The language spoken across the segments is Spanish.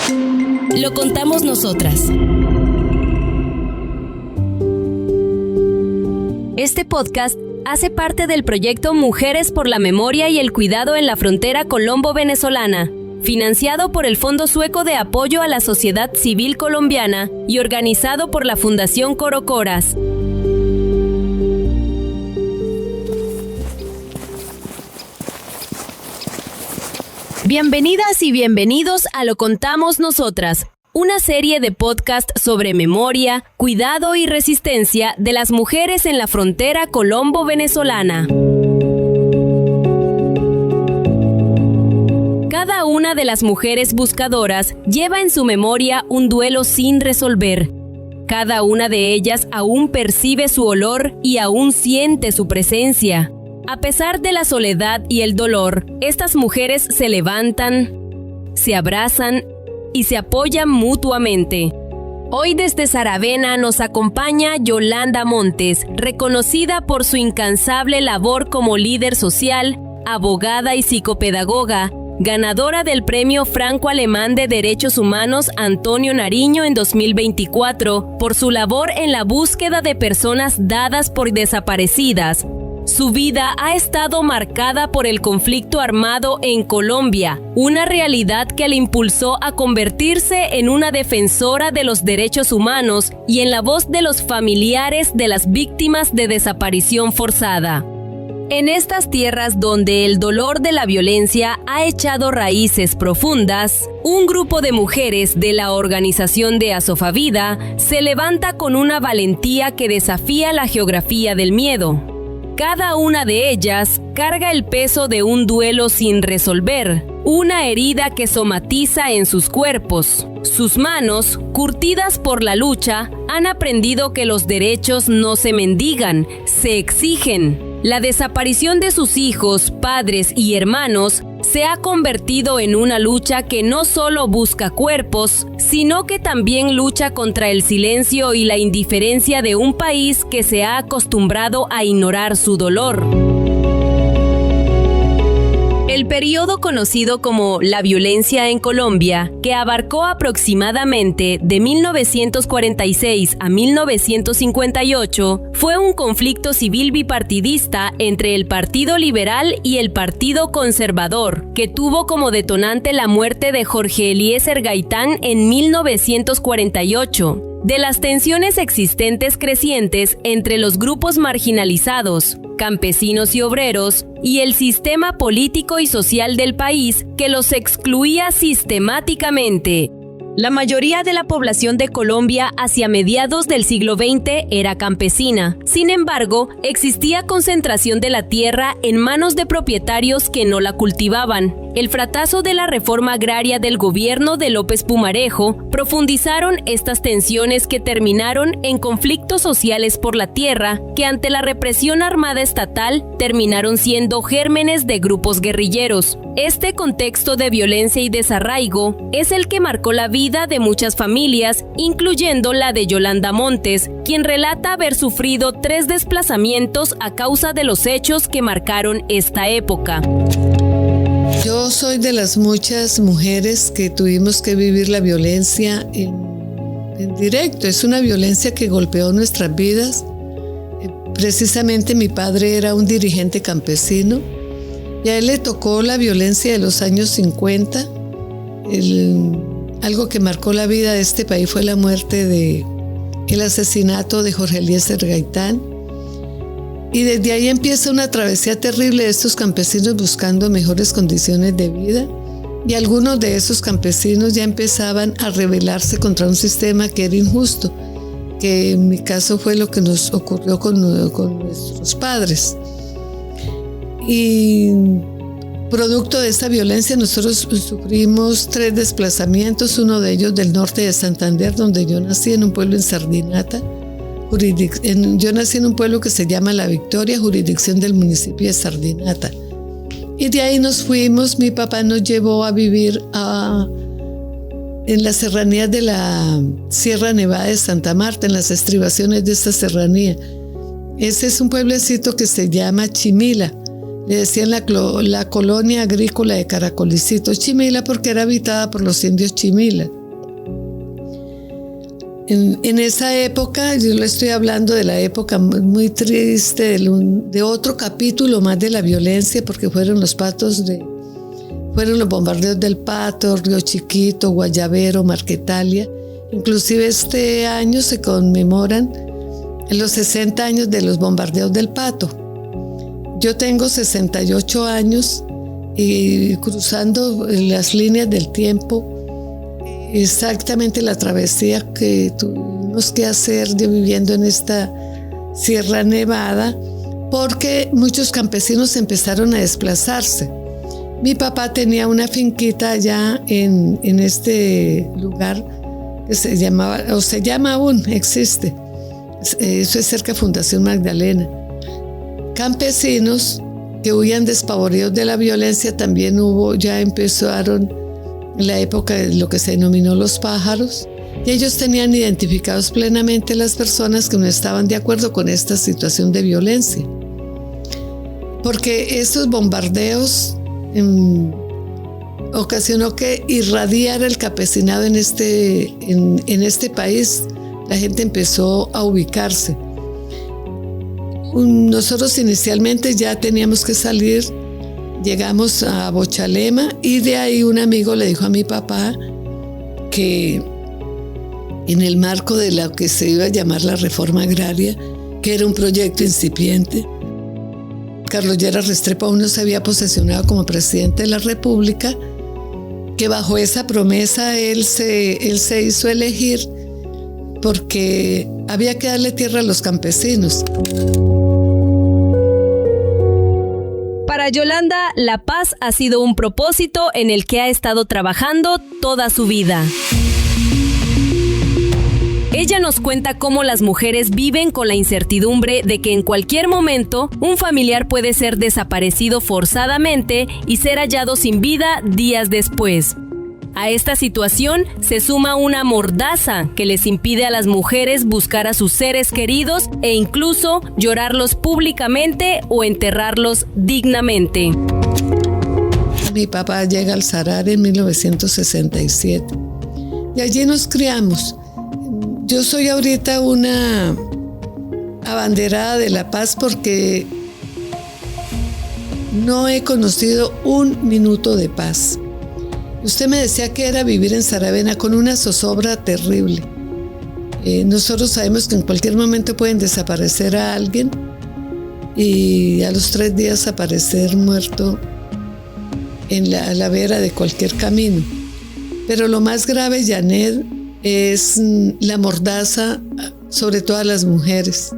Lo contamos nosotras. Este podcast hace parte del proyecto Mujeres por la Memoria y el Cuidado en la Frontera Colombo-Venezolana, financiado por el Fondo Sueco de Apoyo a la Sociedad Civil Colombiana y organizado por la Fundación Corocoras. Bienvenidas y bienvenidos a Lo Contamos Nosotras, una serie de podcast sobre memoria, cuidado y resistencia de las mujeres en la frontera colombo-venezolana. Cada una de las mujeres buscadoras lleva en su memoria un duelo sin resolver. Cada una de ellas aún percibe su olor y aún siente su presencia. A pesar de la soledad y el dolor, estas mujeres se levantan, se abrazan y se apoyan mutuamente. Hoy desde Saravena nos acompaña Yolanda Montes, reconocida por su incansable labor como líder social, abogada y psicopedagoga, ganadora del Premio Franco-Alemán de Derechos Humanos Antonio Nariño en 2024 por su labor en la búsqueda de personas dadas por desaparecidas. Su vida ha estado marcada por el conflicto armado en Colombia, una realidad que le impulsó a convertirse en una defensora de los derechos humanos y en la voz de los familiares de las víctimas de desaparición forzada. En estas tierras donde el dolor de la violencia ha echado raíces profundas, un grupo de mujeres de la organización de Azofavida se levanta con una valentía que desafía la geografía del miedo. Cada una de ellas carga el peso de un duelo sin resolver, una herida que somatiza en sus cuerpos. Sus manos, curtidas por la lucha, han aprendido que los derechos no se mendigan, se exigen. La desaparición de sus hijos, padres y hermanos se ha convertido en una lucha que no solo busca cuerpos, sino que también lucha contra el silencio y la indiferencia de un país que se ha acostumbrado a ignorar su dolor. El periodo conocido como la violencia en Colombia, que abarcó aproximadamente de 1946 a 1958, fue un conflicto civil bipartidista entre el Partido Liberal y el Partido Conservador, que tuvo como detonante la muerte de Jorge Eliezer Gaitán en 1948. De las tensiones existentes crecientes entre los grupos marginalizados, campesinos y obreros, y el sistema político y social del país que los excluía sistemáticamente. La mayoría de la población de Colombia hacia mediados del siglo XX era campesina. Sin embargo, existía concentración de la tierra en manos de propietarios que no la cultivaban. El fracaso de la reforma agraria del gobierno de López Pumarejo profundizaron estas tensiones que terminaron en conflictos sociales por la tierra que ante la represión armada estatal terminaron siendo gérmenes de grupos guerrilleros. Este contexto de violencia y desarraigo es el que marcó la vida de muchas familias, incluyendo la de Yolanda Montes, quien relata haber sufrido 3 desplazamientos a causa de los hechos que marcaron esta época. Yo soy de las muchas mujeres que tuvimos que vivir la violencia en directo. Es una violencia que golpeó nuestras vidas. Precisamente mi padre era un dirigente campesino y a él le tocó la violencia de los años 50. Algo que marcó la vida de este país fue la muerte el asesinato de Jorge Eliezer Gaitán. Y desde ahí empieza una travesía terrible de estos campesinos buscando mejores condiciones de vida. Y algunos de esos campesinos ya empezaban a rebelarse contra un sistema que era injusto, que en mi caso fue lo que nos ocurrió con nuestros padres. Y producto de esta violencia nosotros sufrimos 3 desplazamientos, uno de ellos del norte de Santander, donde yo nací en un pueblo en Sardinata. Yo nací en un pueblo que se llama La Victoria, jurisdicción del municipio de Sardinata. Y de ahí nos fuimos, mi papá nos llevó a vivir en las serranías de la Sierra Nevada de Santa Marta, en las estribaciones de esta serranía. Ese es un pueblecito que se llama Chimila, Le decían la colonia agrícola de Caracolicito Chimila porque era habitada por los indios Chimila. En esa época, yo le estoy hablando de la época muy triste, de otro capítulo más de la violencia, porque fueron los bombardeos del Pato, Río Chiquito, Guayabero, Marquetalia. Inclusive este año se conmemoran los 60 años de los bombardeos del Pato. Yo tengo 68 años y cruzando las líneas del tiempo, exactamente la travesía que tuvimos que hacer yo viviendo en esta Sierra Nevada, porque muchos campesinos empezaron a desplazarse. Mi papá tenía una finquita allá en este lugar que se llama aún, existe. Eso es cerca de Fundación Magdalena. Campesinos que huían despavoridos de la violencia también ya empezaron la época de lo que se denominó los pájaros, y ellos tenían identificados plenamente las personas que no estaban de acuerdo con esta situación de violencia. Porque estos bombardeos ocasionó que irradiara el campesinado en este país. La gente empezó a ubicarse. Nosotros inicialmente ya teníamos que salir. Llegamos a Bochalema y de ahí un amigo le dijo a mi papá que en el marco de lo que se iba a llamar la reforma agraria, que era un proyecto incipiente, Carlos Lleras Restrepo aún no se había posesionado como presidente de la República, que bajo esa promesa él se hizo elegir porque había que darle tierra a los campesinos. Para Yolanda, la paz ha sido un propósito en el que ha estado trabajando toda su vida. Ella nos cuenta cómo las mujeres viven con la incertidumbre de que en cualquier momento un familiar puede ser desaparecido forzadamente y ser hallado sin vida días después. A esta situación se suma una mordaza que les impide a las mujeres buscar a sus seres queridos e incluso llorarlos públicamente o enterrarlos dignamente. Mi papá llega al Salar en 1967 y allí nos criamos. Yo soy ahorita una abanderada de la paz porque no he conocido un minuto de paz. Usted me decía que era vivir en Saravena con una zozobra terrible. Nosotros sabemos que en cualquier momento pueden desaparecer a alguien y a los 3 días aparecer muerto a la vera de cualquier camino. Pero lo más grave, Janet, es la mordaza sobre todas las mujeres.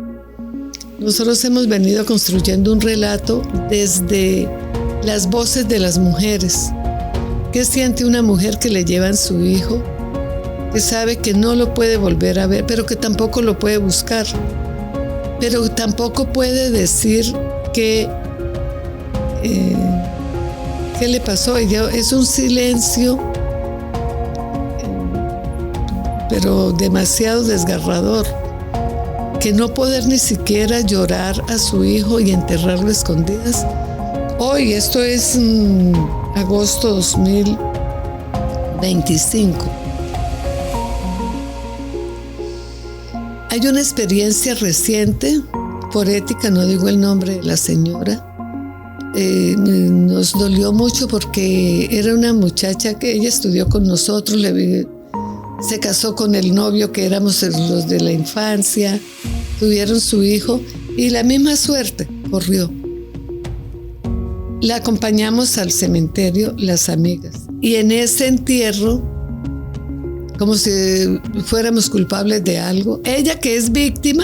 Nosotros hemos venido construyendo un relato desde las voces de las mujeres. ¿Qué siente una mujer que le llevan su hijo, que sabe que no lo puede volver a ver, pero que tampoco lo puede buscar, pero tampoco puede decir qué le pasó? Es un silencio, pero demasiado desgarrador, que no poder ni siquiera llorar a su hijo y enterrarlo a escondidas. Hoy, esto es agosto 2025. Hay una experiencia reciente, poética, no digo el nombre de la señora. Nos dolió mucho porque era una muchacha que ella estudió con nosotros, se casó con el novio que éramos los de la infancia, tuvieron su hijo y la misma suerte corrió. La acompañamos al cementerio, las amigas, y en ese entierro, como si fuéramos culpables de algo, ella que es víctima,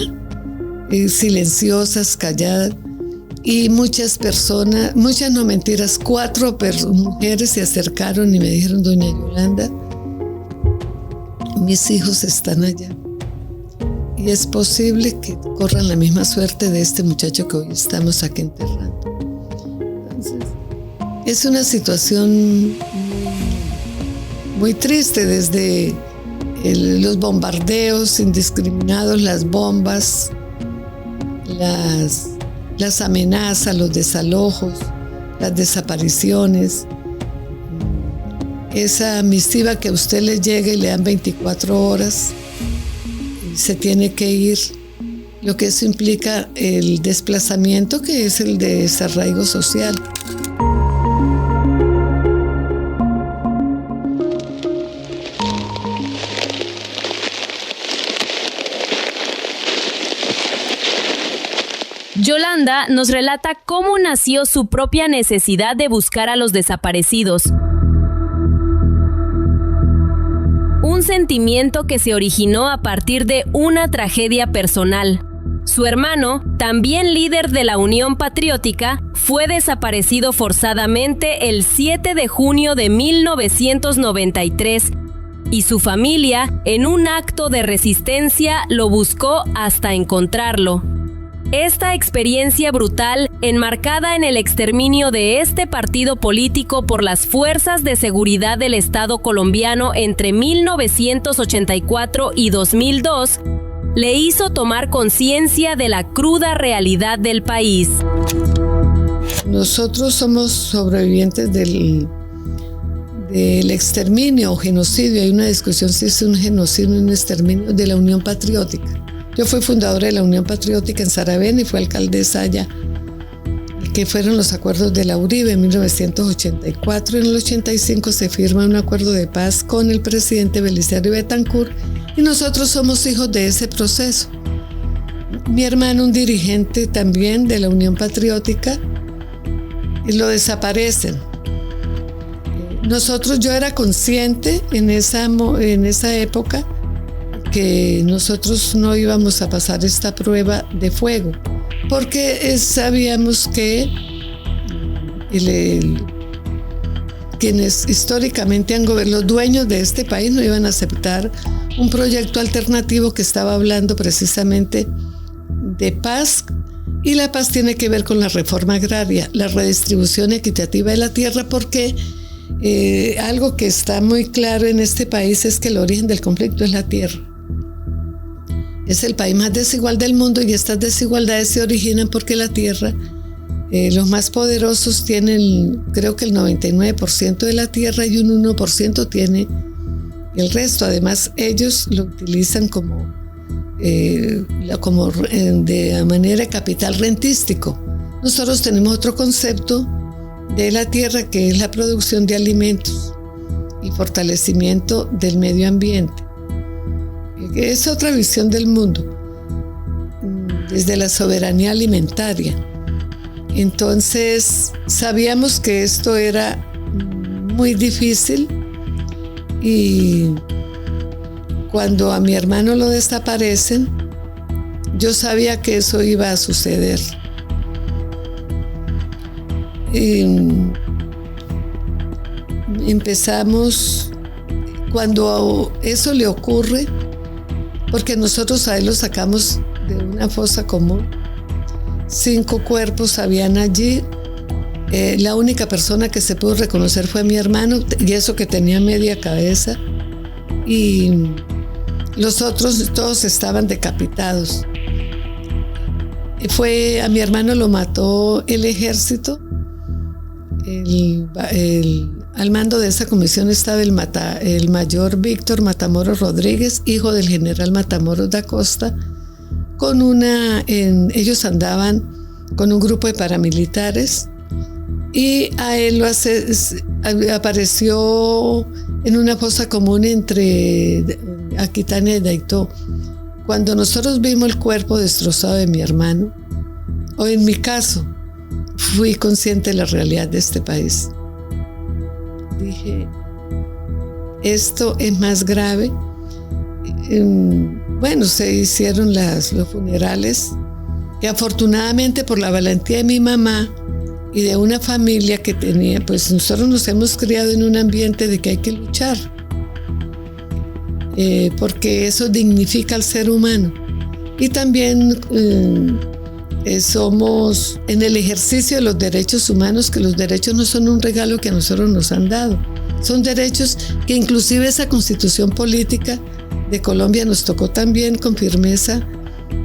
silenciosas, calladas, y muchas personas, muchas no mentiras, 4 mujeres se acercaron y me dijeron: doña Yolanda, mis hijos están allá y es posible que corran la misma suerte de este muchacho que hoy estamos aquí enterrando. Entonces, es una situación muy triste, desde los bombardeos indiscriminados, las bombas, las amenazas, los desalojos, las desapariciones, esa misiva que a usted le llega y le dan 24 horas y se tiene que ir, lo que eso implica el desplazamiento, que es el desarraigo social. Yolanda nos relata cómo nació su propia necesidad de buscar a los desaparecidos. Un sentimiento que se originó a partir de una tragedia personal. Su hermano, también líder de la Unión Patriótica, fue desaparecido forzadamente el 7 de junio de 1993 y su familia, en un acto de resistencia, lo buscó hasta encontrarlo. Esta experiencia brutal, enmarcada en el exterminio de este partido político por las fuerzas de seguridad del Estado colombiano entre 1984 y 2002, le hizo tomar conciencia de la cruda realidad del país. Nosotros somos sobrevivientes del exterminio o genocidio. Hay una discusión si es un genocidio o un exterminio de la Unión Patriótica. Yo fui fundadora de la Unión Patriótica en Saravena y fui alcaldesa allá, que fueron los acuerdos de la Uribe en 1984. En el 85 se firma un acuerdo de paz con el presidente Belisario Betancur y nosotros somos hijos de ese proceso. Mi hermano, un dirigente también de la Unión Patriótica, y lo desaparecen. Yo era consciente en esa época que nosotros no íbamos a pasar esta prueba de fuego, porque sabíamos que quienes históricamente han gobernado, los dueños de este país, no iban a aceptar un proyecto alternativo que estaba hablando precisamente de paz, y la paz tiene que ver con la reforma agraria, la redistribución equitativa de la tierra, porque algo que está muy claro en este país es que el origen del conflicto es la tierra. Es el país más desigual del mundo y estas desigualdades se originan porque la tierra, los más poderosos tienen, creo que el 99% de la tierra y un 1% tiene el resto. Además, ellos lo utilizan de manera capital rentístico. Nosotros tenemos otro concepto de la tierra, que es la producción de alimentos y fortalecimiento del medio ambiente. Es otra visión del mundo, desde la soberanía alimentaria. Entonces, sabíamos que esto era muy difícil y cuando a mi hermano lo desaparecen, yo sabía que eso iba a suceder. Empezamos, cuando eso le ocurre, porque nosotros a él lo sacamos de una fosa común. 5 cuerpos habían allí. La única persona que se pudo reconocer fue mi hermano, y eso que tenía media cabeza. Y los otros todos estaban decapitados. A mi hermano lo mató el ejército. Al mando de esa comisión estaba el mayor Víctor Matamoros Rodríguez, hijo del general Matamoros da Costa. Ellos andaban con un grupo de paramilitares y a él apareció en una fosa común entre Aquitania y Daitó. Cuando nosotros vimos el cuerpo destrozado de mi hermano, o en mi caso, fui consciente de la realidad de este país. Dije, esto es más grave. Bueno, se hicieron los funerales, y afortunadamente por la valentía de mi mamá y de una familia que tenía, pues nosotros nos hemos criado en un ambiente de que hay que luchar, porque eso dignifica al ser humano. Y también somos en el ejercicio de los derechos humanos, que los derechos no son un regalo que a nosotros nos han dado, son derechos que inclusive esa constitución política de Colombia nos tocó también con firmeza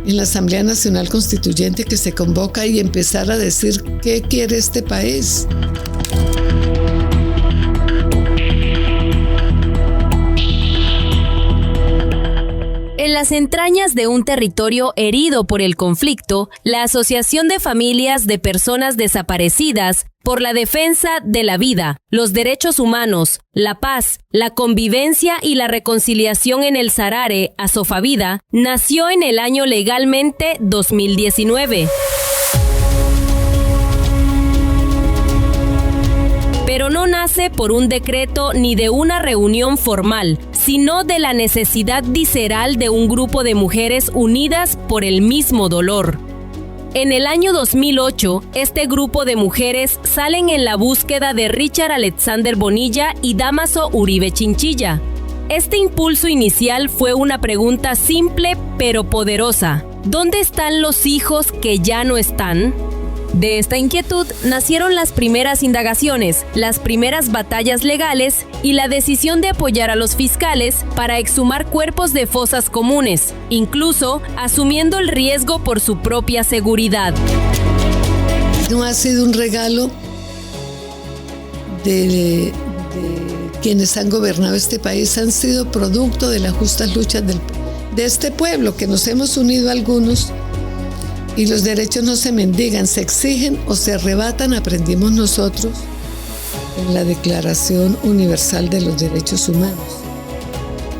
en la Asamblea Nacional Constituyente que se convoca y empezar a decir qué quiere este país. En las entrañas de un territorio herido por el conflicto, la Asociación de Familias de Personas Desaparecidas por la Defensa de la Vida, los Derechos Humanos, la Paz, la Convivencia y la Reconciliación en el Sarare, Asofavida, nació en el año legalmente 2019. Pero no nace por un decreto ni de una reunión formal, sino de la necesidad visceral de un grupo de mujeres unidas por el mismo dolor. En el año 2008, este grupo de mujeres salen en la búsqueda de Richard Alexander Bonilla y Dámaso Uribe Chinchilla. Este impulso inicial fue una pregunta simple pero poderosa. ¿Dónde están los hijos que ya no están? De esta inquietud nacieron las primeras indagaciones, las primeras batallas legales y la decisión de apoyar a los fiscales para exhumar cuerpos de fosas comunes, incluso asumiendo el riesgo por su propia seguridad. No ha sido un regalo de quienes han gobernado este país, han sido producto de las justas luchas de este pueblo, que nos hemos unido algunos. Y los derechos no se mendigan, se exigen o se arrebatan, aprendimos nosotros en la Declaración Universal de los Derechos Humanos.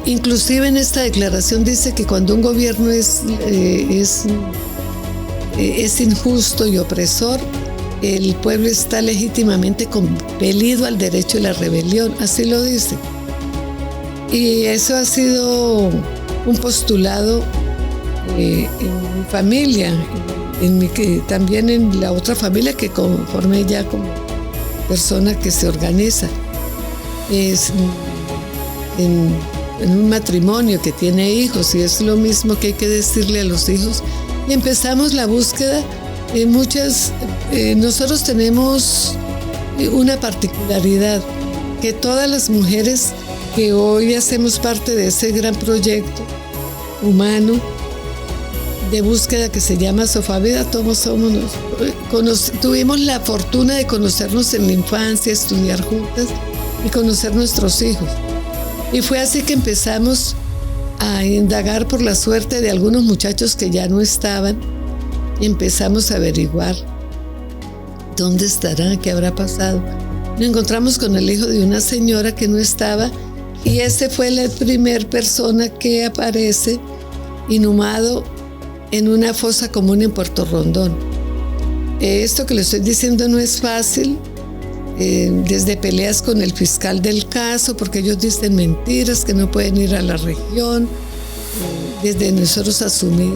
Inclusive en esta declaración dice que cuando un gobierno es injusto y opresor, el pueblo está legítimamente compelido al derecho de la rebelión, así lo dice. Y eso ha sido un postulado en mi familia, también en la otra familia que conformé ya como persona que se organiza. Es en un matrimonio que tiene hijos y es lo mismo que hay que decirle a los hijos. Y empezamos la búsqueda. Nosotros tenemos una particularidad, que todas las mujeres que hoy hacemos parte de ese gran proyecto humano de búsqueda que se llama Asofavida, tuvimos la fortuna de conocernos en la infancia, estudiar juntas y conocer nuestros hijos. Y fue así que empezamos a indagar por la suerte de algunos muchachos que ya no estaban. Y empezamos a averiguar dónde estarán, qué habrá pasado. Nos encontramos con el hijo de una señora que no estaba, y ese fue la primera persona que aparece inhumado en una fosa común en Puerto Rondón. Esto que le estoy diciendo no es fácil, desde peleas con el fiscal del caso, porque ellos dicen mentiras, que no pueden ir a la región, desde nosotros asumir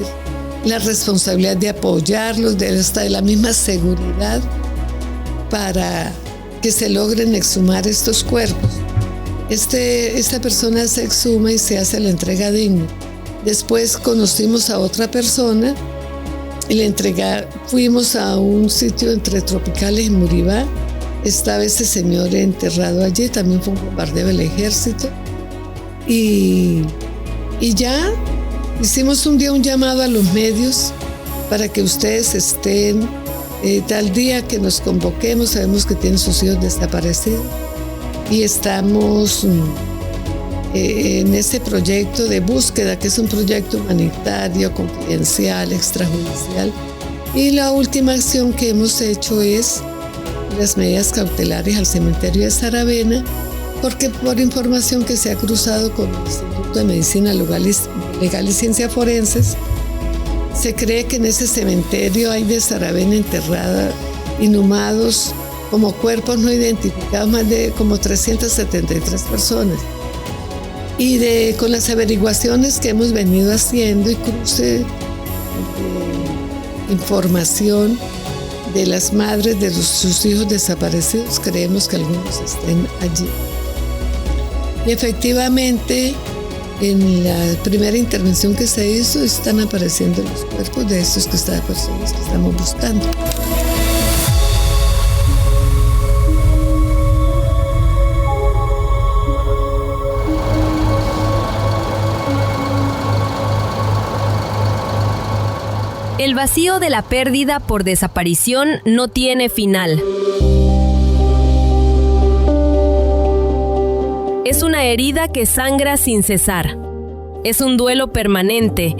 la responsabilidad de apoyarlos, hasta de la misma seguridad, para que se logren exhumar estos cuerpos. Esta persona se exhuma y se hace la entrega digna. Después conocimos a otra persona y fuimos a un sitio entre Tropicales y Muribá. Estaba ese señor enterrado allí, también fue un bombardeo del ejército. Y ya hicimos un día un llamado a los medios para que ustedes estén tal día que nos convoquemos. Sabemos que tienen sus hijos desaparecidos y estamos en ese proyecto de búsqueda, que es un proyecto humanitario, confidencial, extrajudicial. Y la última acción que hemos hecho es las medidas cautelares al cementerio de Saravena, porque por información que se ha cruzado con el Instituto de Medicina Legal y Ciencias Forenses, se cree que en ese cementerio hay de Saravena enterrada, inhumados como cuerpos no identificados, más de como 373 personas. Y con las averiguaciones que hemos venido haciendo y cruce de información de las madres de sus hijos desaparecidos, creemos que algunos estén allí. Y efectivamente, en la primera intervención que se hizo, están apareciendo los cuerpos de estos personas que estamos buscando. El vacío de la pérdida por desaparición no tiene final. Es una herida que sangra sin cesar. Es un duelo permanente.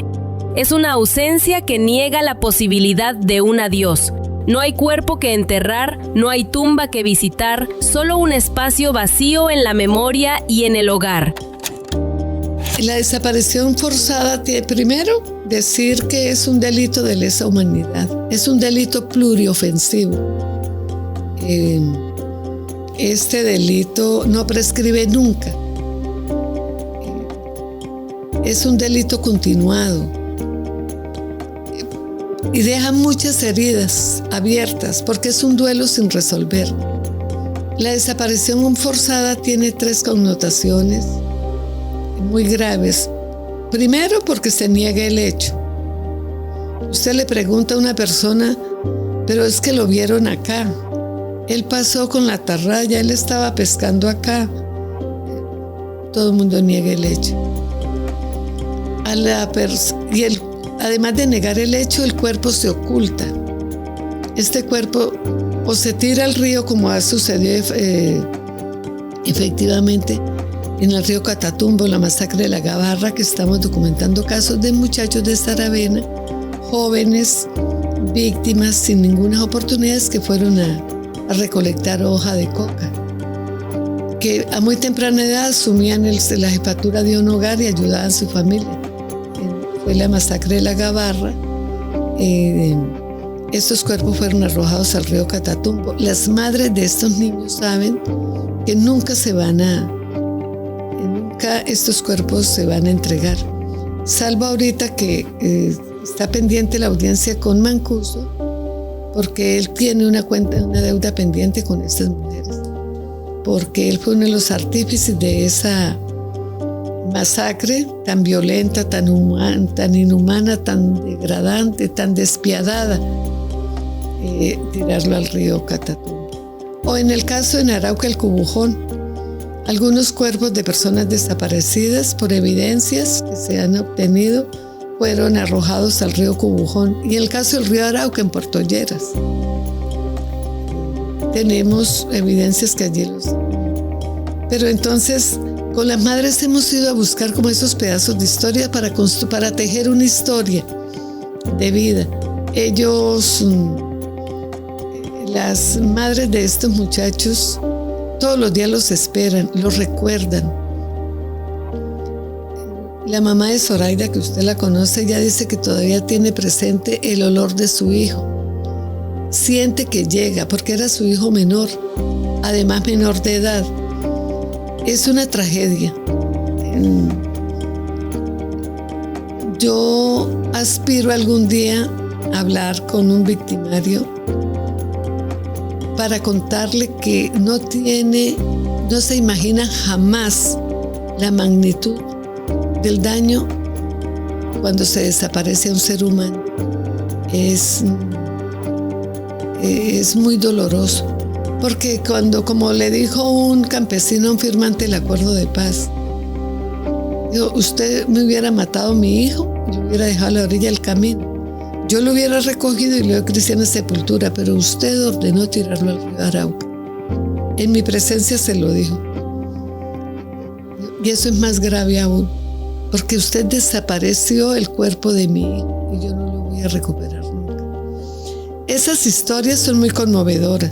Es una ausencia que niega la posibilidad de un adiós. No hay cuerpo que enterrar, no hay tumba que visitar, solo un espacio vacío en la memoria y en el hogar. La desaparición forzada, primero, decir que es un delito de lesa humanidad. Es un delito pluriofensivo. Este delito no prescribe nunca. Es un delito continuado y deja muchas heridas abiertas porque es un duelo sin resolver. La desaparición forzada tiene 3 connotaciones muy graves. Primero, porque se niega el hecho. Usted le pregunta a una persona, pero es que lo vieron acá. Él pasó con la atarraya, él estaba pescando acá. Todo el mundo niega el hecho. Además de negar el hecho, el cuerpo se oculta. Este cuerpo o se tira al río, como ha sucedido efectivamente en el río Catatumbo, la masacre de la Gabarra, que estamos documentando casos de muchachos de Saravena, jóvenes, víctimas sin ninguna oportunidad, que fueron a recolectar hoja de coca, que a muy temprana edad asumían la jefatura de un hogar y ayudaban a su familia. Fue la masacre de la Gabarra. Estos cuerpos fueron arrojados al río Catatumbo. Las madres de estos niños saben que nunca estos cuerpos se van a entregar. Salvo ahorita que está pendiente la audiencia con Mancuso, porque él tiene una deuda pendiente con estas mujeres, porque él fue uno de los artífices de esa masacre tan violenta, tan inhumana, tan degradante, tan despiadada, tirarlo al río Catatumbo. O en el caso de Arauca, el Cubujón, algunos cuerpos de personas desaparecidas por evidencias que se han obtenido fueron arrojados al río Cubujón. Y en el caso del río Arauca, en Puerto Lleras, tenemos evidencias que allí los... Pero entonces, con las madres hemos ido a buscar como esos pedazos de historia para tejer una historia de vida. Las madres de estos muchachos, todos los días los esperan, los recuerdan. La mamá de Zoraida, que usted la conoce, ella dice que todavía tiene presente el olor de su hijo. Siente que llega, porque era su hijo menor, además menor de edad. Es una tragedia. Yo aspiro algún día a hablar con un victimario para contarle que no se imagina jamás la magnitud del daño cuando se desaparece a un ser humano. Es muy doloroso, porque como le dijo un campesino a un firmante del acuerdo de paz, dijo: usted me hubiera matado a mi hijo y lo hubiera dejado a la orilla del camino. Yo lo hubiera recogido y lo hubiera cristiano en sepultura, pero usted ordenó tirarlo al río Arauca. En mi presencia se lo dijo. Y eso es más grave aún, porque usted desapareció el cuerpo de mi hijo y yo no lo voy a recuperar nunca. Esas historias son muy conmovedoras.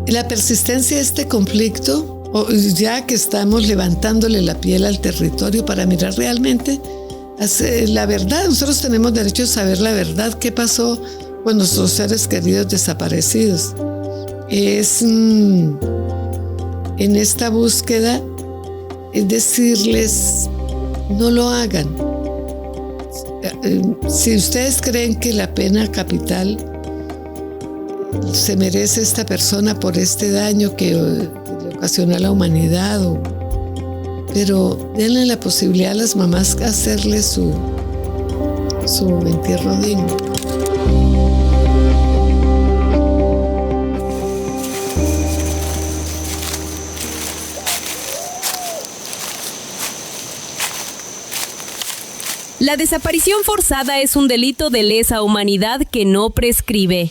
La persistencia de este conflicto, ya que estamos levantándole la piel al territorio para mirar realmente la verdad. Nosotros tenemos derecho a saber la verdad, qué pasó con nuestros seres queridos desaparecidos. En esta búsqueda es decirles: no lo hagan. Si ustedes creen que la pena capital se merece esta persona por este daño que le ocasionó a la humanidad, pero denle la posibilidad a las mamás de hacerle su entierro digno. La desaparición forzada es un delito de lesa humanidad que no prescribe.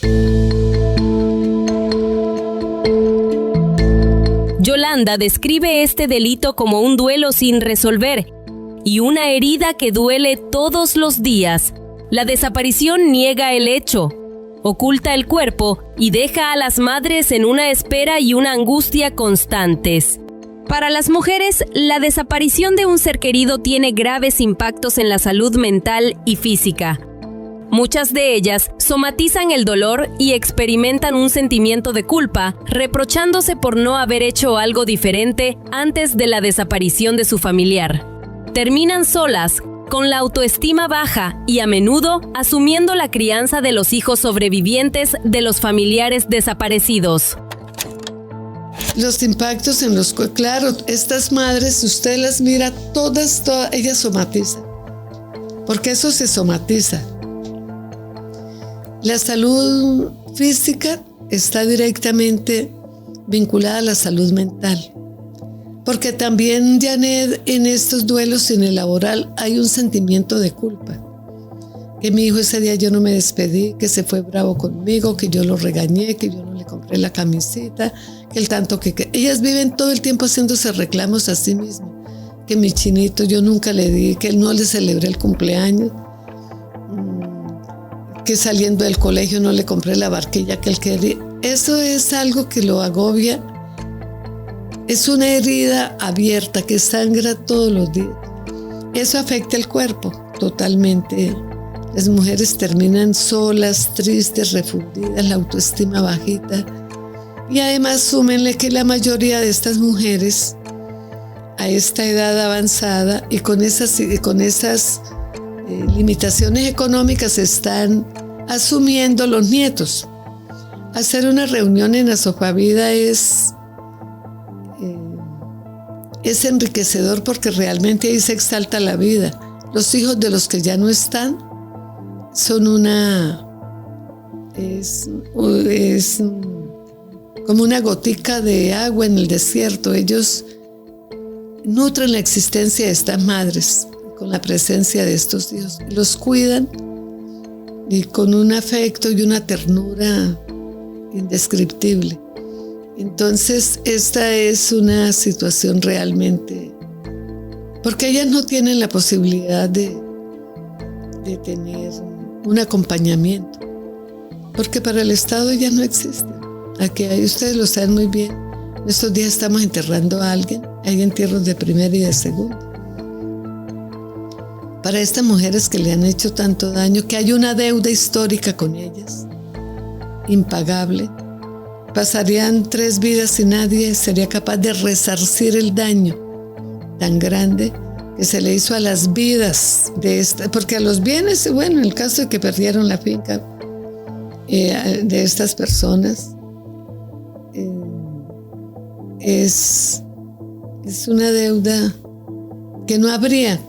Yolanda describe este delito como un duelo sin resolver y una herida que duele todos los días. La desaparición niega el hecho, oculta el cuerpo y deja a las madres en una espera y una angustia constantes. Para las mujeres, la desaparición de un ser querido tiene graves impactos en la salud mental y física. Muchas de ellas somatizan el dolor y experimentan un sentimiento de culpa, reprochándose por no haber hecho algo diferente antes de la desaparición de su familiar. Terminan solas, con la autoestima baja y a menudo asumiendo la crianza de los hijos sobrevivientes de los familiares desaparecidos. Los impactos en los... Claro, estas madres, usted las mira, todas, ellas somatizan. Porque eso se somatiza. La salud física está directamente vinculada a la salud mental. Porque también, Janet, en estos duelos en el laboral hay un sentimiento de culpa. Que mi hijo ese día yo no me despedí, que se fue bravo conmigo, que yo lo regañé, que yo no le compré la camiseta, que el tanto que... Ellas viven todo el tiempo haciéndose reclamos a sí mismas. Que mi chinito yo nunca le di, que no le celebré el cumpleaños, que saliendo del colegio no le compré la barquilla que él quería. Eso es algo que lo agobia. Es una herida abierta que sangra todos los días. Eso afecta el cuerpo totalmente. Las mujeres terminan solas, tristes, refundidas, la autoestima bajita. Y además súmenle que la mayoría de estas mujeres a esta edad avanzada y con esas limitaciones económicas están asumiendo los nietos. Hacer una reunión en Asofavida es enriquecedor porque realmente ahí se exalta la vida. Los hijos de los que ya no están son es como una gotica de agua en el desierto. Ellos nutren la existencia de estas madres con la presencia de estos hijos. Los cuidan y con un afecto y una ternura indescriptible. Entonces, esta es una situación realmente... Porque ellas no tienen la posibilidad de tener un acompañamiento. Porque para el Estado ya no existe. Aquí ustedes lo saben muy bien. En estos días estamos enterrando a alguien. Hay entierros de primera y de segunda. Para estas mujeres que le han hecho tanto daño, que hay una deuda histórica con ellas, impagable. Pasarían 3 vidas y nadie sería capaz de resarcir el daño tan grande que se le hizo a las vidas de esta, porque a los bienes, bueno, en el caso de que perdieron la finca de estas personas, es una deuda que no habría,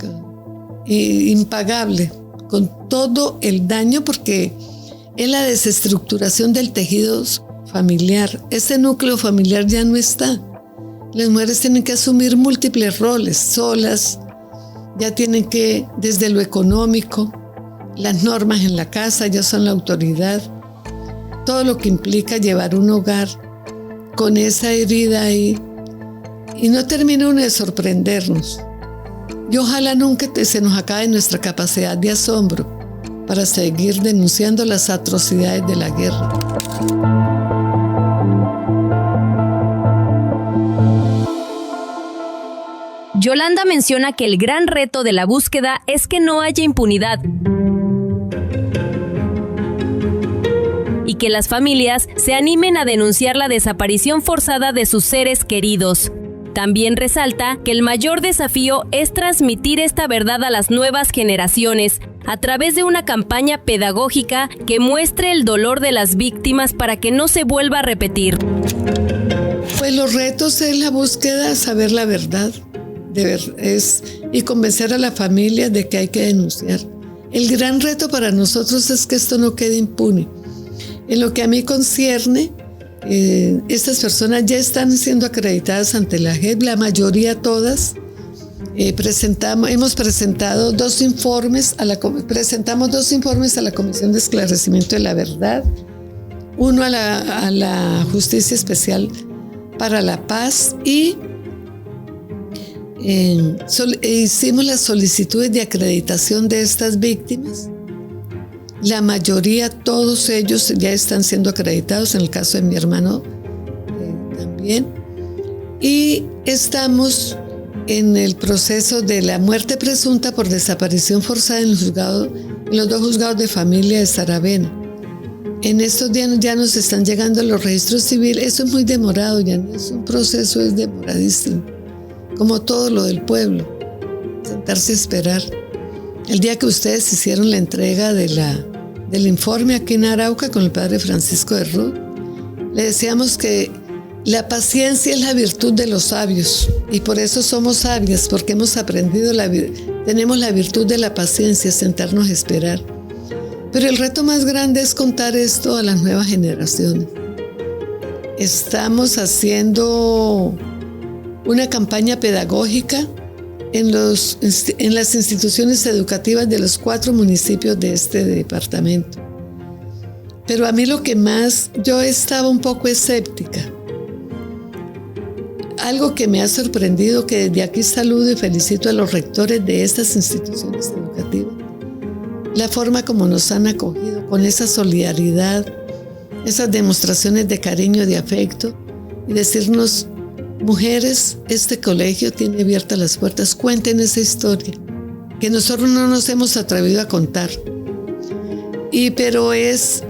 impagable, con todo el daño, porque es la desestructuración del tejido familiar. Ese núcleo familiar ya no está. Las mujeres tienen que asumir múltiples roles, solas, ya tienen que, desde lo económico, las normas en la casa, ya son la autoridad, todo lo que implica llevar un hogar con esa herida ahí, y no termina uno de sorprendernos. Y ojalá nunca se nos acabe nuestra capacidad de asombro para seguir denunciando las atrocidades de la guerra. Yolanda menciona que el gran reto de la búsqueda es que no haya impunidad y que las familias se animen a denunciar la desaparición forzada de sus seres queridos. También resalta que el mayor desafío es transmitir esta verdad a las nuevas generaciones a través de una campaña pedagógica que muestre el dolor de las víctimas para que no se vuelva a repetir. Pues los retos es la búsqueda, saber la verdad, y convencer a la familia de que hay que denunciar. El gran reto para nosotros es que esto no quede impune. En lo que a mí concierne, estas personas ya están siendo acreditadas ante la JEP, la mayoría todas, Hemos presentado presentamos dos informes a la Comisión de Esclarecimiento de la Verdad, uno a la Justicia Especial para la Paz y hicimos las solicitudes de acreditación de estas víctimas. La mayoría, todos ellos ya están siendo acreditados, en el caso de mi hermano también. Y estamos en el proceso de la muerte presunta por desaparición forzada en los dos juzgados de familia de Saravena. En estos días ya nos están llegando los registros civiles. Eso es muy demorado, ya no es un proceso, es demoradísimo, como todo lo del pueblo, sentarse a esperar. El día que ustedes hicieron la entrega del informe aquí en Arauca con el padre Francisco de Ruth, le decíamos que la paciencia es la virtud de los sabios, y por eso somos sabias, porque hemos aprendido, tenemos la virtud de la paciencia, sentarnos a esperar. Pero el reto más grande es contar esto a las nuevas generaciones. Estamos haciendo una campaña pedagógica en las instituciones educativas de los 4 municipios de este departamento. Pero a mí lo que más, yo estaba un poco escéptica. Algo que me ha sorprendido, que desde aquí saludo y felicito a los rectores de estas instituciones educativas, la forma como nos han acogido, con esa solidaridad, esas demostraciones de cariño, de afecto, y decirnos: mujeres, este colegio tiene abiertas las puertas, cuenten esa historia que nosotros no nos hemos atrevido a contar. Pero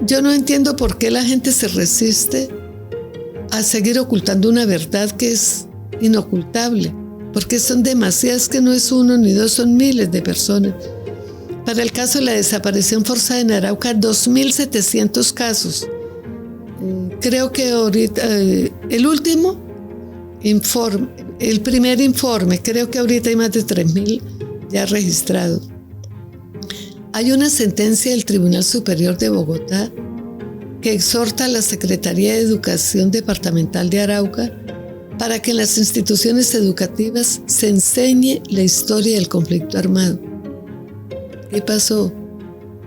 yo no entiendo por qué la gente se resiste a seguir ocultando una verdad que es inocultable, porque son demasiadas, que no es uno ni dos, son miles de personas. Para el caso de la desaparición forzada en Arauca, 2.700 casos. Creo que ahorita, el último informe, el primer informe, creo que ahorita hay más de 3.000 ya registrados. Hay una sentencia del Tribunal Superior de Bogotá que exhorta a la Secretaría de Educación Departamental de Arauca para que en las instituciones educativas se enseñe la historia del conflicto armado. ¿Qué pasó?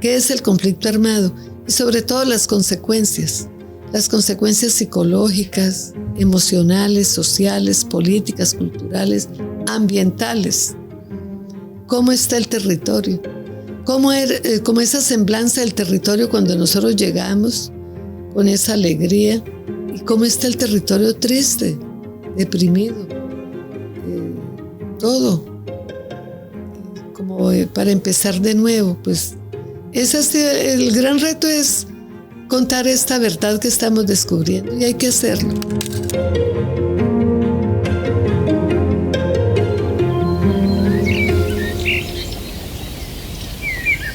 ¿Qué es el conflicto armado? Y sobre todo las consecuencias psicológicas, emocionales, sociales, políticas, culturales, ambientales. ¿Cómo está el territorio? ¿Cómo esa semblanza del territorio cuando nosotros llegamos con esa alegría? ¿Y cómo está el territorio triste, deprimido? Todo. Como para empezar de nuevo, pues el gran reto es contar esta verdad que estamos descubriendo, y hay que hacerlo.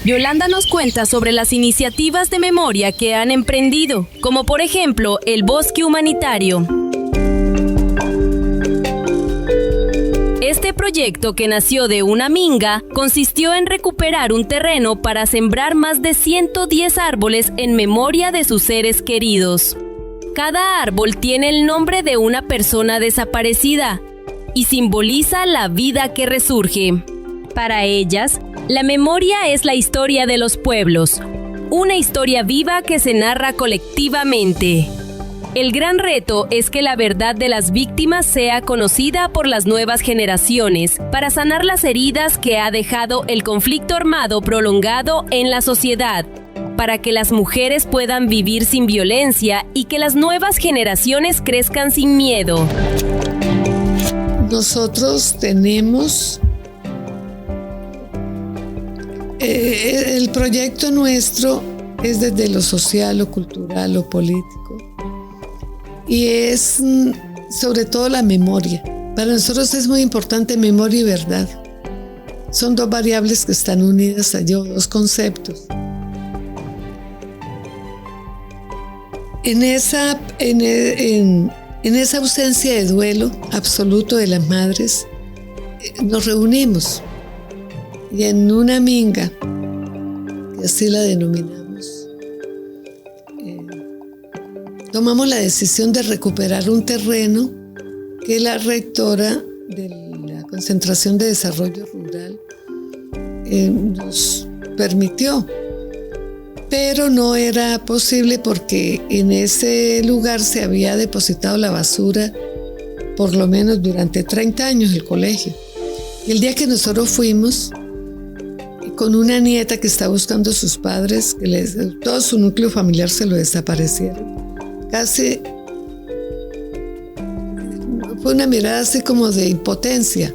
Yolanda nos cuenta sobre las iniciativas de memoria que han emprendido, como por ejemplo el Bosque Humanitario. Este proyecto, que nació de una minga, consistió en recuperar un terreno para sembrar más de 110 árboles en memoria de sus seres queridos. Cada árbol tiene el nombre de una persona desaparecida y simboliza la vida que resurge. Para ellas, la memoria es la historia de los pueblos, una historia viva que se narra colectivamente. El gran reto es que la verdad de las víctimas sea conocida por las nuevas generaciones para sanar las heridas que ha dejado el conflicto armado prolongado en la sociedad, para que las mujeres puedan vivir sin violencia y que las nuevas generaciones crezcan sin miedo. Nosotros tenemos el proyecto nuestro es desde lo social, lo cultural, lo político, y es sobre todo la memoria. Para nosotros es muy importante memoria y verdad. Son dos variables que están unidas allí, dos conceptos. En esa ausencia de duelo absoluto de las madres, nos reunimos y en una minga, que así la denominamos, tomamos la decisión de recuperar un terreno que la rectora de la concentración de desarrollo rural nos permitió. Pero no era posible porque en ese lugar se había depositado la basura por lo menos durante 30 años el colegio. Y el día que nosotros fuimos, con una nieta que está buscando a sus padres, todo su núcleo familiar se lo desaparecieron. Casi fue una mirada así como de impotencia.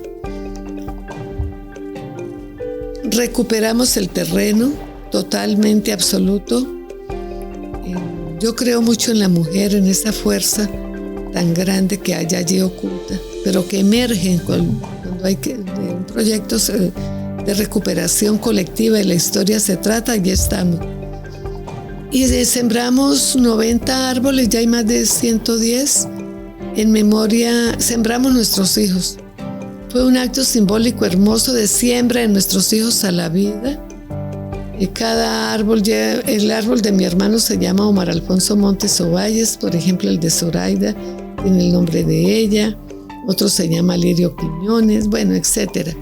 Recuperamos el terreno totalmente absoluto. Yo creo mucho en la mujer, en esa fuerza tan grande que hay allí oculta, pero que emergen cuando hay un proyecto de recuperación colectiva y la historia se trata, ya estamos. Y sembramos 90 árboles, ya hay más de 110 en memoria, sembramos nuestros hijos. Fue un acto simbólico hermoso de siembra de nuestros hijos a la vida. Y cada árbol, el árbol de mi hermano se llama Omar Alfonso Montes Ovalles, por ejemplo el de Zoraida tiene el nombre de ella, otro se llama Lirio Quiñones, bueno, etc.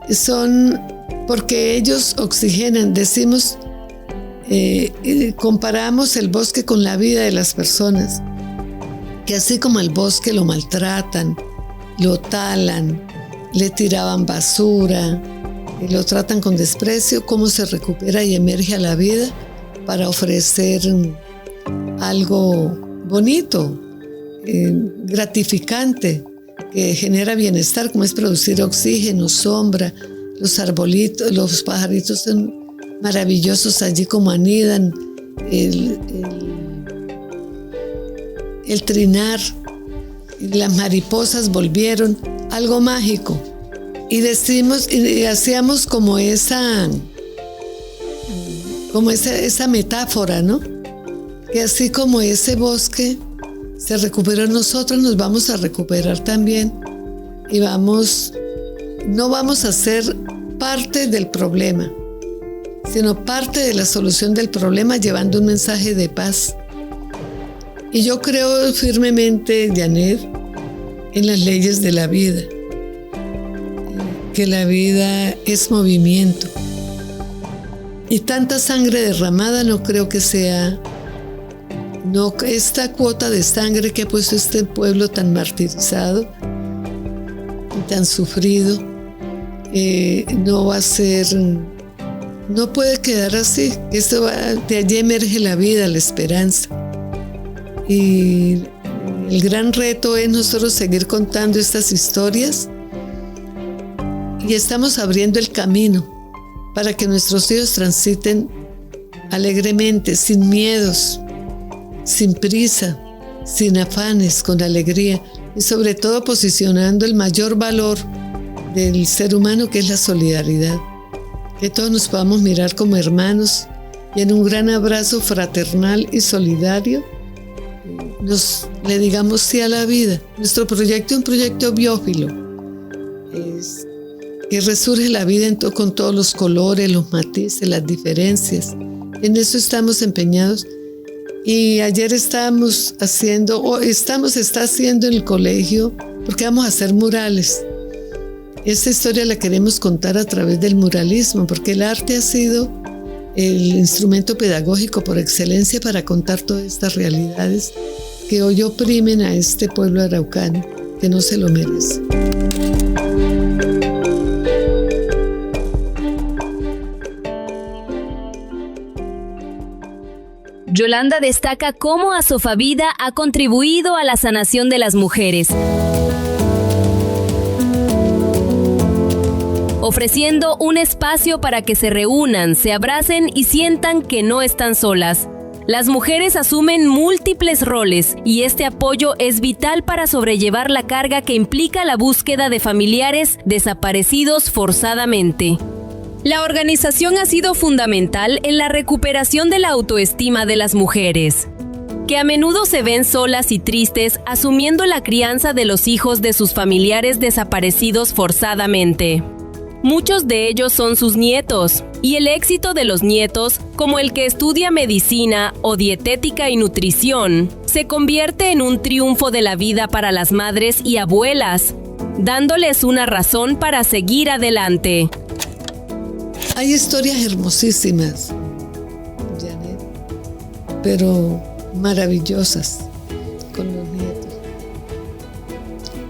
Son porque ellos oxigenan, decimos, comparamos el bosque con la vida de las personas, que así como el bosque lo maltratan, lo talan, le tiraban basura, lo tratan con desprecio, cómo se recupera y emerge a la vida para ofrecer algo bonito, gratificante, que genera bienestar, como es producir oxígeno, sombra, los arbolitos, los pajaritos son maravillosos allí como anidan, el trinar, las mariposas volvieron, algo mágico. Y decimos, y hacíamos como esa metáfora, ¿no? Que así como ese bosque se recuperó, nosotros nos vamos a recuperar también y no vamos a ser parte del problema, sino parte de la solución del problema, llevando un mensaje de paz. Y yo creo firmemente, Janet, en las leyes de la vida, que la vida es movimiento. Y tanta sangre derramada no creo que sea, esta cuota de sangre que ha puesto este pueblo tan martirizado y tan sufrido, no va a ser, no puede quedar así. De allí emerge la vida, la esperanza. Y el gran reto es nosotros seguir contando estas historias y estamos abriendo el camino para que nuestros hijos transiten alegremente, sin miedos, sin prisa, sin afanes, con alegría y sobre todo posicionando el mayor valor del ser humano, que es la solidaridad. Que todos nos podamos mirar como hermanos y en un gran abrazo fraternal y solidario le digamos sí a la vida. Nuestro proyecto es un proyecto biófilo, que resurge la vida con todos los colores, los matices, las diferencias. En eso estamos empeñados. Y ayer está haciendo en el colegio, porque vamos a hacer murales. Esta historia la queremos contar a través del muralismo, porque el arte ha sido el instrumento pedagógico por excelencia para contar todas estas realidades que hoy oprimen a este pueblo araucano, que no se lo merece. Yolanda destaca cómo Asofavida ha contribuido a la sanación de las mujeres, ofreciendo un espacio para que se reúnan, se abracen y sientan que no están solas. Las mujeres asumen múltiples roles y este apoyo es vital para sobrellevar la carga que implica la búsqueda de familiares desaparecidos forzadamente. La organización ha sido fundamental en la recuperación de la autoestima de las mujeres, que a menudo se ven solas y tristes asumiendo la crianza de los hijos de sus familiares desaparecidos forzadamente. Muchos de ellos son sus nietos, y el éxito de los nietos, como el que estudia medicina o dietética y nutrición, se convierte en un triunfo de la vida para las madres y abuelas. dándoles una razón para seguir adelante. Hay historias hermosísimas, Janet, pero maravillosas con los nietos.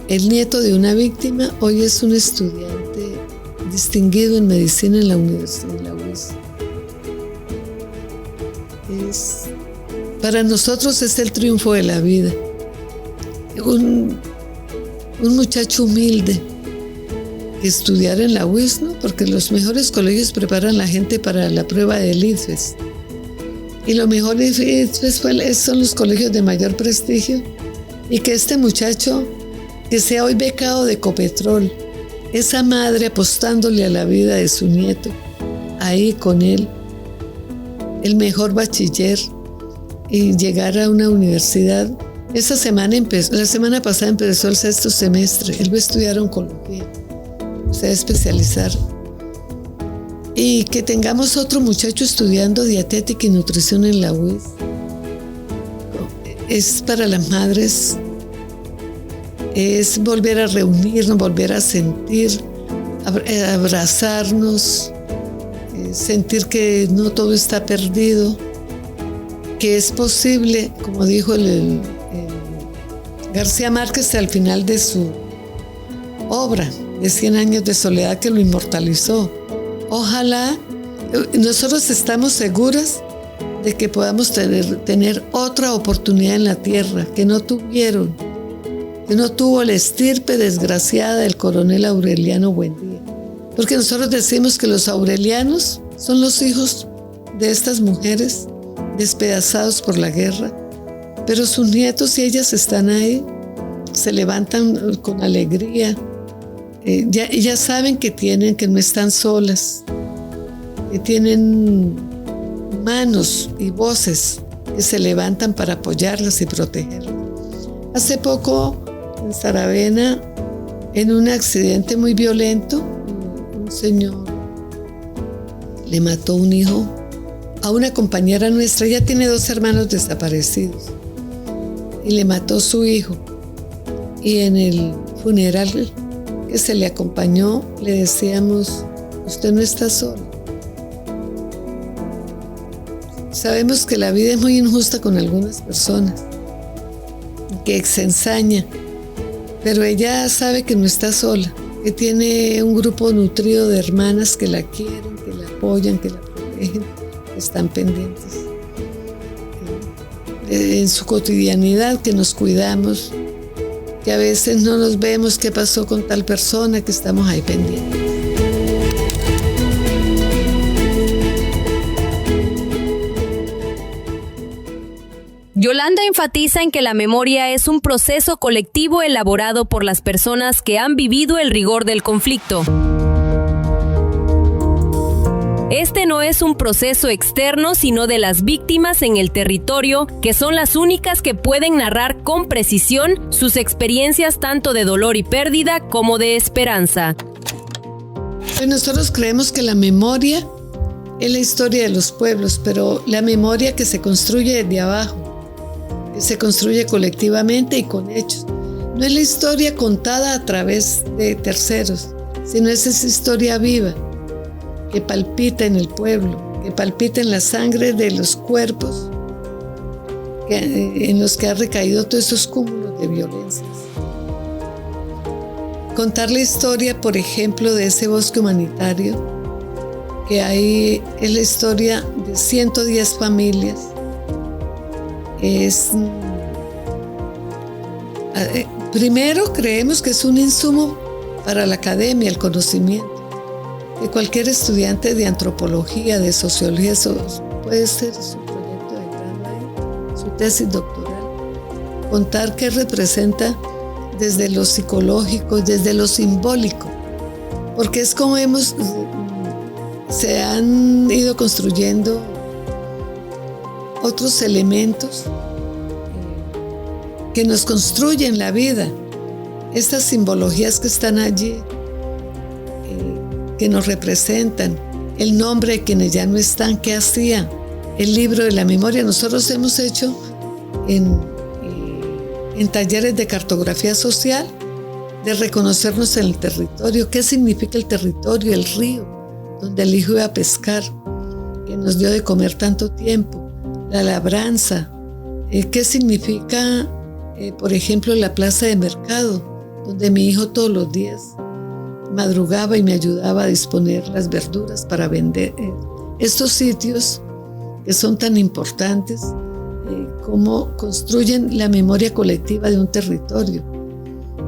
El nieto de una víctima hoy es un estudiante distinguido en medicina en la universidad, en la UIS. Para nosotros es el triunfo de la vida. Un muchacho humilde que estudiar en la UIS, ¿no? Porque los mejores colegios preparan a la gente para la prueba del ICFES. Y los mejores ICFES son los colegios de mayor prestigio. Y que este muchacho, que sea hoy becado de Ecopetrol, esa madre apostándole a la vida de su nieto, ahí con él, el mejor bachiller, y llegar a una universidad. La semana pasada empezó el 6º semestre. Él va a estudiar oncología, se va a especializar. Y que tengamos otro muchacho estudiando dietética y nutrición en la UIS. Es para las madres, es volver a reunirnos, volver a sentir, abrazarnos, sentir que no todo está perdido, que es posible, como dijo el García Márquez al final de su obra de 100 años de soledad, que lo inmortalizó. Ojalá, nosotros estamos seguras de que podamos tener otra oportunidad en la tierra que no tuvo la estirpe desgraciada del coronel Aureliano Buendía. Porque nosotros decimos que los aurelianos son los hijos de estas mujeres despedazados por la guerra, pero sus nietos y ellas están ahí, se levantan con alegría. Ya saben que no están solas, que tienen manos y voces que se levantan para apoyarlas y protegerlas. Hace poco, en Saravena, en un accidente muy violento, un señor le mató un hijo a una compañera nuestra. Ella tiene 2 hermanos desaparecidos y le mató a su hijo. Y en el funeral que se le acompañó, le decíamos: usted no está solo. Sabemos que la vida es muy injusta con algunas personas, que se ensaña, pero ella sabe que no está sola, que tiene un grupo nutrido de hermanas que la quieren, que la apoyan, que la protegen, que están pendientes. En su cotidianidad, que nos cuidamos, que a veces no nos vemos qué pasó con tal persona, que estamos ahí pendientes. Yolanda enfatiza en que la memoria es un proceso colectivo elaborado por las personas que han vivido el rigor del conflicto. Este no es un proceso externo, sino de las víctimas en el territorio, que son las únicas que pueden narrar con precisión sus experiencias tanto de dolor y pérdida como de esperanza. Pues nosotros creemos que la memoria es la historia de los pueblos, pero la memoria que se construye desde abajo, que se construye colectivamente y con hechos. No es la historia contada a través de terceros, sino es esa historia viva que palpita en el pueblo, que palpita en la sangre de los cuerpos en los que ha recaído todos esos cúmulos de violencias. Contar la historia, por ejemplo, de ese bosque humanitario, que ahí es la historia de 110 familias. Primero, creemos que es un insumo para la academia, el conocimiento. Que cualquier estudiante de antropología, de sociología, puede ser su proyecto de grado, su tesis doctoral. Contar qué representa desde lo psicológico, desde lo simbólico. Porque es como se han ido construyendo otros elementos que nos construyen la vida. Estas simbologías que están allí, que nos representan, el nombre de quienes ya no están, qué hacían, el libro de la memoria. Nosotros hemos hecho en talleres de cartografía social, de reconocernos en el territorio. ¿Qué significa el territorio? El río, donde el hijo iba a pescar, que nos dio de comer tanto tiempo. La labranza. ¿Qué significa, por ejemplo, la plaza de mercado, donde mi hijo todos los días madrugaba y me ayudaba a disponer las verduras para vender? Estos sitios que son tan importantes, cómo construyen la memoria colectiva de un territorio.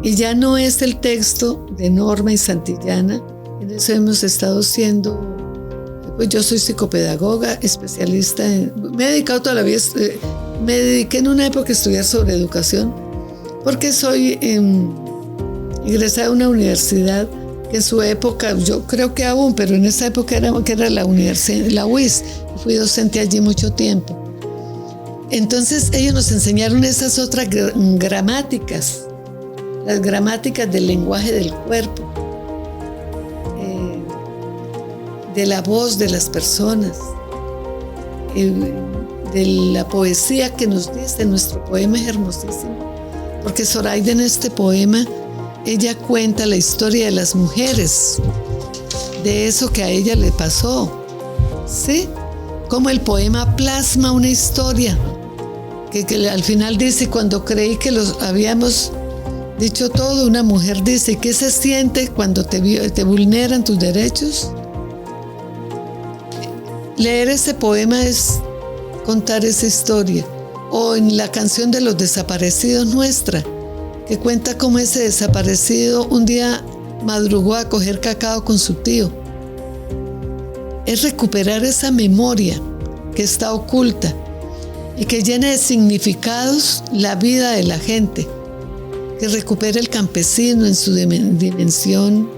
Y ya no es el texto de Norma y Santillana, en eso hemos estado siendo, pues yo soy psicopedagoga, especialista me he dedicado toda la vida, me dediqué en una época a estudiar sobre educación, porque soy egresada de una universidad que en su época, yo creo que aún, pero en esa época era la universidad, la UIS, fui docente allí mucho tiempo. Entonces ellos nos enseñaron esas otras gramáticas, las gramáticas del lenguaje del cuerpo, de la voz de las personas, de la poesía que nos dice. Nuestro poema es hermosísimo, porque Zoraida en este poema, ella cuenta la historia de las mujeres, de eso que a ella le pasó, ¿sí? Como el poema plasma una historia, que al final dice, cuando creí que los habíamos dicho todo, una mujer dice, ¿qué se siente cuando te vulneran tus derechos? Leer ese poema es contar esa historia. O en la canción de los desaparecidos nuestra, que cuenta cómo ese desaparecido un día madrugó a coger cacao con su tío. Es recuperar esa memoria que está oculta y que llena de significados la vida de la gente, que recupere el campesino en su dimensión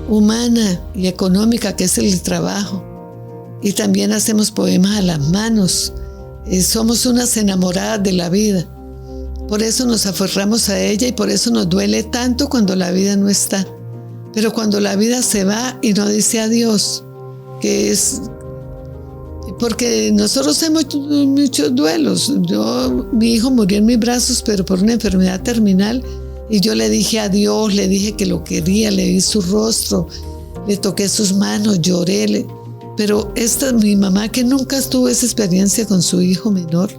humana y económica, que es el trabajo. Y también hacemos poemas a las manos. Somos unas enamoradas de la vida. Por eso nos aferramos a ella y por eso nos duele tanto cuando la vida no está. Pero cuando la vida se va y no dice adiós, que es porque nosotros hemos muchos duelos. Mi hijo murió en mis brazos, pero por una enfermedad terminal, y yo le dije adiós, le dije que lo quería, le vi su rostro, le toqué sus manos, lloré. Pero mi mamá, que nunca tuvo esa experiencia con su hijo menor,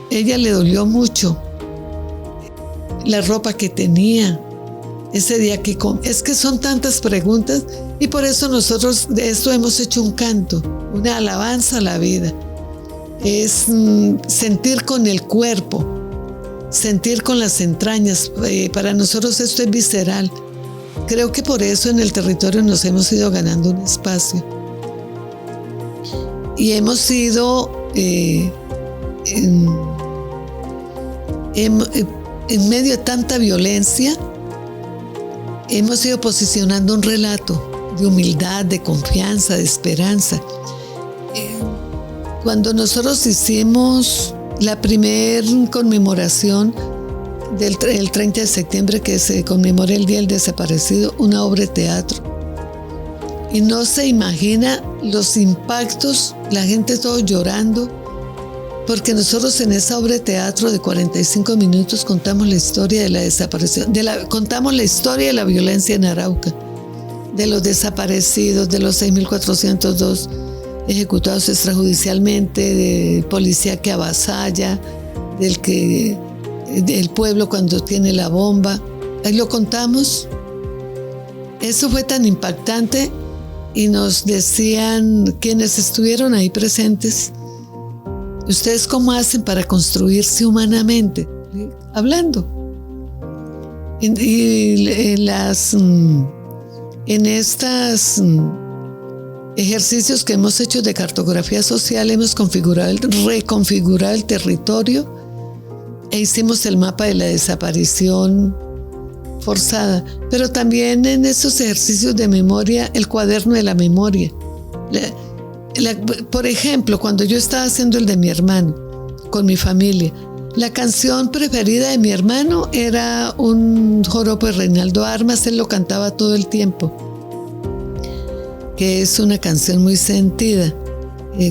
ella le dolió mucho la ropa que tenía ese día que es que son tantas preguntas, y por eso nosotros de esto hemos hecho un canto, una alabanza a la vida. Es sentir con el cuerpo, sentir con las entrañas. Para nosotros esto es visceral. Creo que por eso en el territorio nos hemos ido ganando un espacio. Y hemos ido en medio de tanta violencia, hemos ido posicionando un relato de humildad, de confianza, de esperanza. Cuando nosotros hicimos la primer conmemoración del 30 de septiembre, que se conmemora el Día del Desaparecido, una obra de teatro, y no se imagina los impactos, la gente todo llorando, porque nosotros en esa obra de teatro de 45 minutos contamos la historia de la desaparición, contamos la historia de la violencia en Arauca, de los desaparecidos, de los 6.402 ejecutados extrajudicialmente, de policía que avasalla, del pueblo cuando tiene la bomba. Ahí lo contamos. Eso fue tan impactante. Y nos decían quienes estuvieron ahí presentes, ¿ustedes cómo hacen para construirse humanamente? Hablando. En estos ejercicios que hemos hecho de cartografía social, hemos reconfigurado el territorio e hicimos el mapa de la desaparición forzada, pero también en esos ejercicios de memoria, el cuaderno de la memoria. Por ejemplo, cuando yo estaba haciendo el de mi hermano, con mi familia, la canción preferida de mi hermano era un joropo de Reinaldo Armas, él lo cantaba todo el tiempo, que es una canción muy sentida,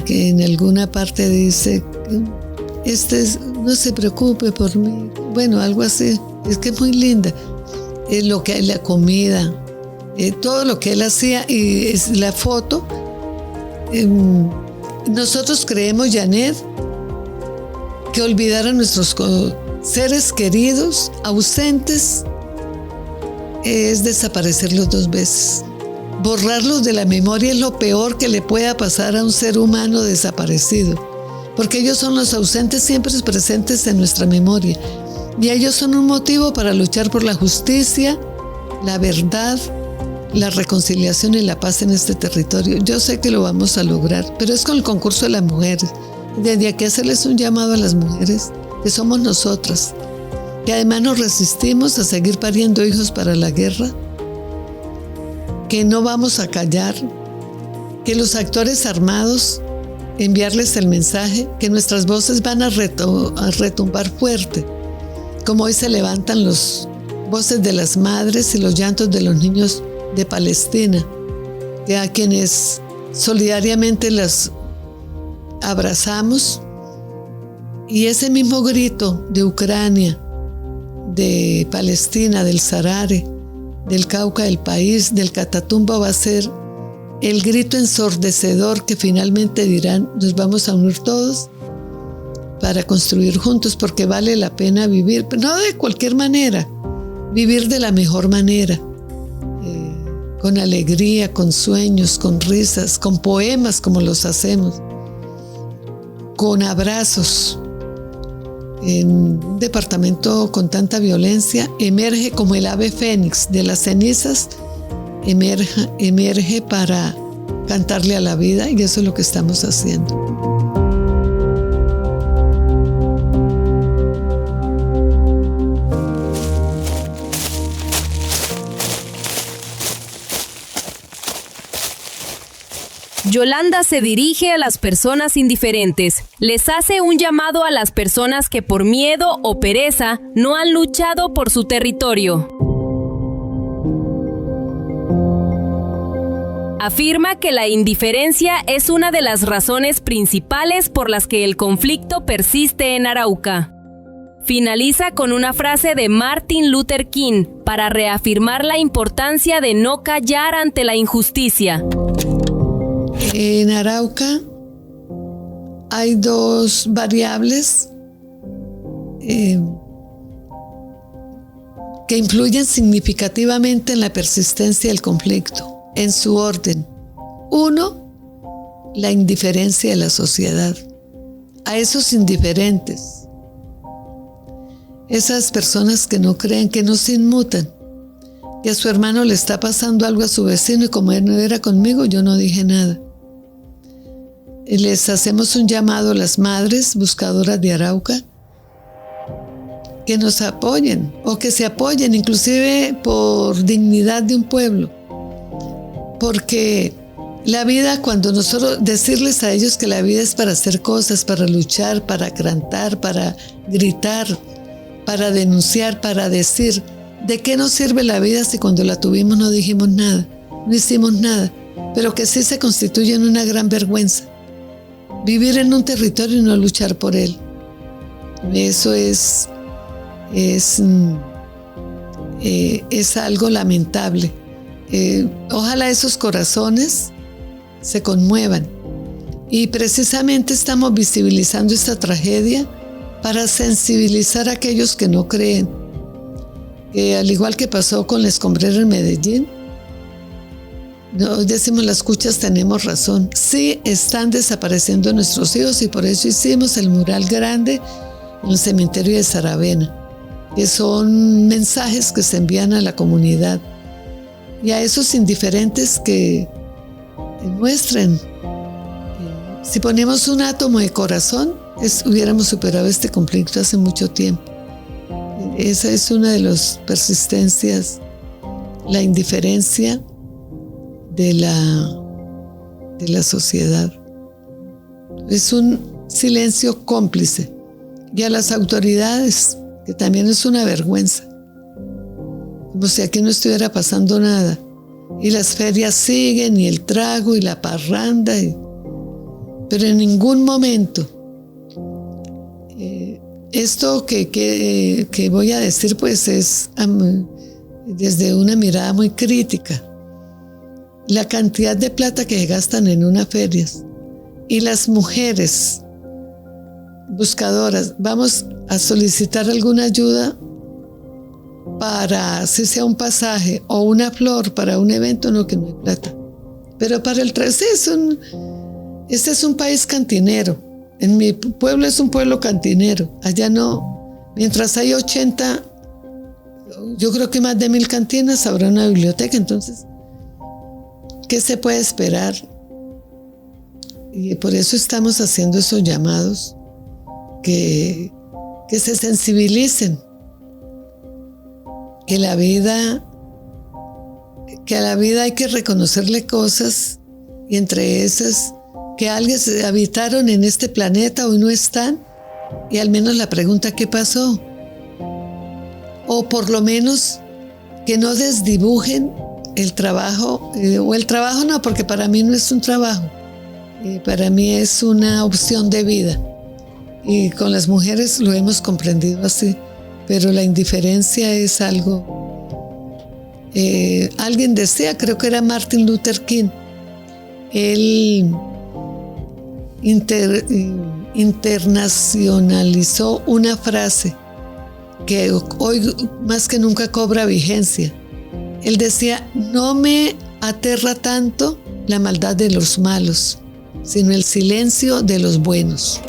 que en alguna parte dice, no se preocupe por mí, bueno, algo así, es que es muy linda. lo que la comida, todo lo que él hacía, y es la foto. Nosotros creemos, Janet, que olvidar a nuestros seres queridos, ausentes, es desaparecerlos 2 veces. Borrarlos de la memoria es lo peor que le pueda pasar a un ser humano desaparecido, porque ellos son los ausentes siempre presentes en nuestra memoria, y ellos son un motivo para luchar por la justicia, la verdad, la reconciliación y la paz en este territorio. Yo sé que lo vamos a lograr, pero es con el concurso de las mujeres. Desde aquí hacerles un llamado a las mujeres, que somos nosotras, que además nos resistimos a seguir pariendo hijos para la guerra, que no vamos a callar, que los actores armados, enviarles el mensaje, que nuestras voces van a retumbar fuerte, como hoy se levantan las voces de las madres y los llantos de los niños de Palestina, que a quienes solidariamente las abrazamos, y ese mismo grito de Ucrania, de Palestina, del Sarare, del Cauca, del país, del Catatumbo, va a ser el grito ensordecedor que finalmente dirán: nos vamos a unir todos para construir juntos, porque vale la pena vivir, pero no de cualquier manera, vivir de la mejor manera, con alegría, con sueños, con risas, con poemas como los hacemos, con abrazos. En un departamento con tanta violencia, emerge como el ave fénix de las cenizas, emerge para cantarle a la vida, y eso es lo que estamos haciendo. Yolanda se dirige a las personas indiferentes. Les hace un llamado a las personas que por miedo o pereza no han luchado por su territorio. Afirma que la indiferencia es una de las razones principales por las que el conflicto persiste en Arauca. Finaliza con una frase de Martin Luther King para reafirmar la importancia de no callar ante la injusticia. En Arauca hay 2 variables que influyen significativamente en la persistencia del conflicto, en su orden. 1, la indiferencia de la sociedad. A esos indiferentes, esas personas que no creen, que no se inmutan, que a su hermano le está pasando algo a su vecino y como él no era conmigo, yo no dije nada. Les hacemos un llamado a las madres buscadoras de Arauca, que nos apoyen o que se apoyen, inclusive por dignidad de un pueblo. Porque la vida, cuando nosotros decirles a ellos que la vida es para hacer cosas, para luchar, para cantar, para gritar, para denunciar, para decir, ¿de qué nos sirve la vida si cuando la tuvimos no dijimos nada, no hicimos nada? Pero que sí se constituye en una gran vergüenza. Vivir en un territorio y no luchar por él. Eso es algo lamentable. Ojalá esos corazones se conmuevan. Y precisamente estamos visibilizando esta tragedia para sensibilizar a aquellos que no creen. Que al igual que pasó con la escombrera en Medellín, nos decimos las cuchas, tenemos razón. Sí están desapareciendo nuestros hijos, y por eso hicimos el mural grande en el cementerio de Saravena, que son mensajes que se envían a la comunidad y a esos indiferentes que muestren. Si ponemos un átomo de corazón, hubiéramos superado este conflicto hace mucho tiempo. Esa es una de las persistencias, la indiferencia de la sociedad. Es un silencio cómplice. Y a las autoridades, que también es una vergüenza, como si aquí no estuviera pasando nada. Y las ferias siguen, y el trago, y la parranda, pero en ningún momento esto que voy a decir, pues es desde una mirada muy crítica. La cantidad de plata que se gastan en unas ferias y las mujeres buscadoras, vamos a solicitar alguna ayuda para, si sea un pasaje o una flor para un evento, no, que no hay plata. Pero para el este es un país cantinero. En mi pueblo es un pueblo cantinero. Allá no. Mientras hay 80, yo creo que más de 1000 cantinas, habrá una biblioteca. Entonces, ¿qué se puede esperar? Y por eso estamos haciendo esos llamados, que se sensibilicen, que a la vida hay que reconocerle cosas, y entre esas, que alguien habitaron en este planeta, hoy no están, y al menos la pregunta ¿qué pasó? O por lo menos que no desdibujen el trabajo, o el trabajo no, porque para mí no es un trabajo, para mí es una opción de vida, y con las mujeres lo hemos comprendido así, pero la indiferencia es algo. Alguien decía, creo que era Martin Luther King, él internacionalizó una frase que hoy más que nunca cobra vigencia. Él decía: no me aterra tanto la maldad de los malos, sino el silencio de los buenos.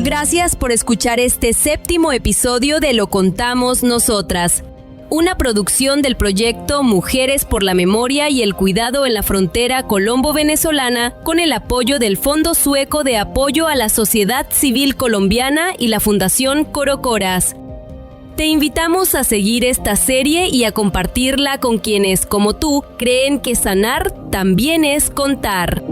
Gracias por escuchar este 7º episodio de Lo Contamos Nosotras, una producción del proyecto Mujeres por la Memoria y el Cuidado en la Frontera Colombo-Venezolana, con el apoyo del Fondo Sueco de Apoyo a la Sociedad Civil Colombiana y la Fundación Corocoras. Te invitamos a seguir esta serie y a compartirla con quienes, como tú, creen que sanar también es contar.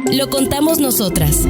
Lo contamos nosotras.